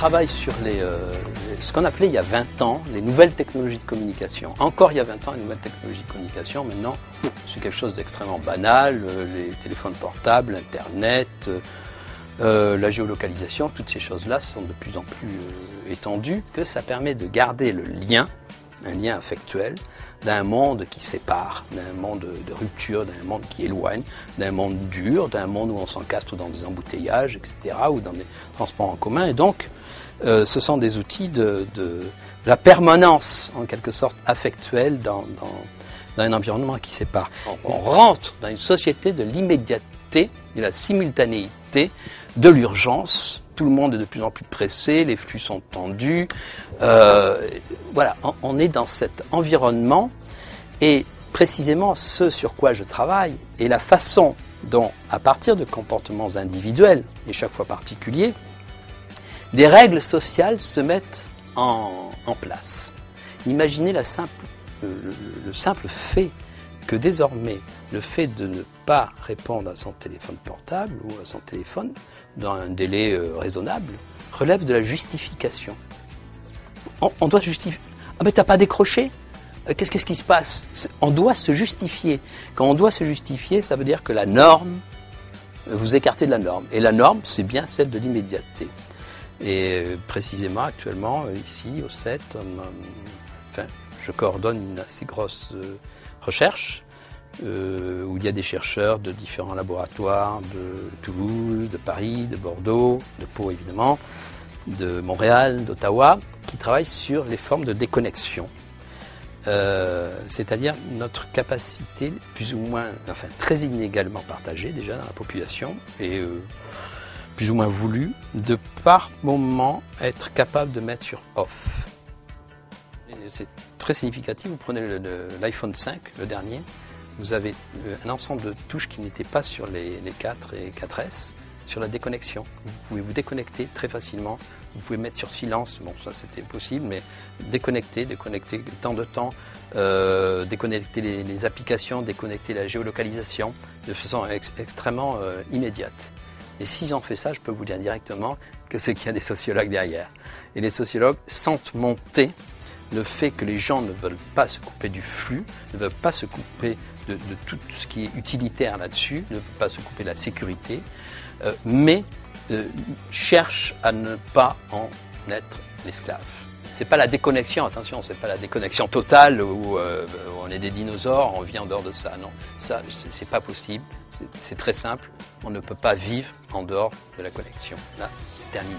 travaille sur ce qu'on appelait il y a 20 ans les nouvelles technologies de communication. Encore il y a 20 ans, les nouvelles technologies de communication, maintenant c'est quelque chose d'extrêmement banal, les téléphones portables, Internet, la géolocalisation, toutes ces choses-là sont de plus en plus étendues, que ça permet de garder le lien, un lien affectuel, d'un monde qui sépare, d'un monde de rupture, d'un monde qui éloigne, d'un monde dur, d'un monde où on s'encastre dans des embouteillages, etc., ou dans des transports en commun. Et donc, ce sont des outils de la permanence, en quelque sorte, affectuelle dans un environnement qui sépare. On rentre dans une société de l'immédiateté, de la simultanéité, de l'urgence. Tout le monde est de plus en plus pressé, les flux sont tendus. Voilà, on est dans cet environnement et précisément ce sur quoi je travaille et la façon dont, à partir de comportements individuels et chaque fois particuliers, des règles sociales se mettent en place. Imaginez le simple fait que désormais, le fait de ne pas répondre à son téléphone portable ou à son téléphone dans un délai raisonnable relève de la justification. On doit justifier. Ah mais t'as pas décroché? Qu'est-ce qui se passe? On doit se justifier. Quand on doit se justifier, ça veut dire que la norme, vous écartez de la norme. Et la norme, c'est bien celle de l'immédiateté. Et précisément, actuellement, ici, au 7, je coordonne une assez grosse recherche où il y a des chercheurs de différents laboratoires de Toulouse, de Paris, de Bordeaux, de Pau évidemment, de Montréal, d'Ottawa, qui travaillent sur les formes de déconnexion. C'est-à-dire notre capacité plus ou moins, enfin très inégalement partagée déjà dans la population et plus ou moins voulue, de par moment être capable de mettre sur off. C'est très significatif, vous prenez l'iPhone 5, le dernier, vous avez un ensemble de touches qui n'étaient pas sur les 4 et 4S, sur la déconnexion. Vous pouvez vous déconnecter très facilement, vous pouvez mettre sur silence, bon ça c'était possible, mais déconnecter de temps de temps, déconnecter les applications, déconnecter la géolocalisation de façon extrêmement immédiate. Et s'ils ont fait ça, je peux vous dire directement que c'est qu'il y a des sociologues derrière. Et les sociologues sentent monter le fait que les gens ne veulent pas se couper du flux, ne veulent pas se couper de tout ce qui est utilitaire là-dessus, ne veulent pas se couper de la sécurité, mais cherchent à ne pas en être l'esclave. C'est pas la déconnexion, attention, c'est pas la déconnexion totale où on est des dinosaures, on vit en dehors de ça. Non, ça, c'est pas possible. C'est très simple. On ne peut pas vivre en dehors de la connexion. Là, c'est terminé.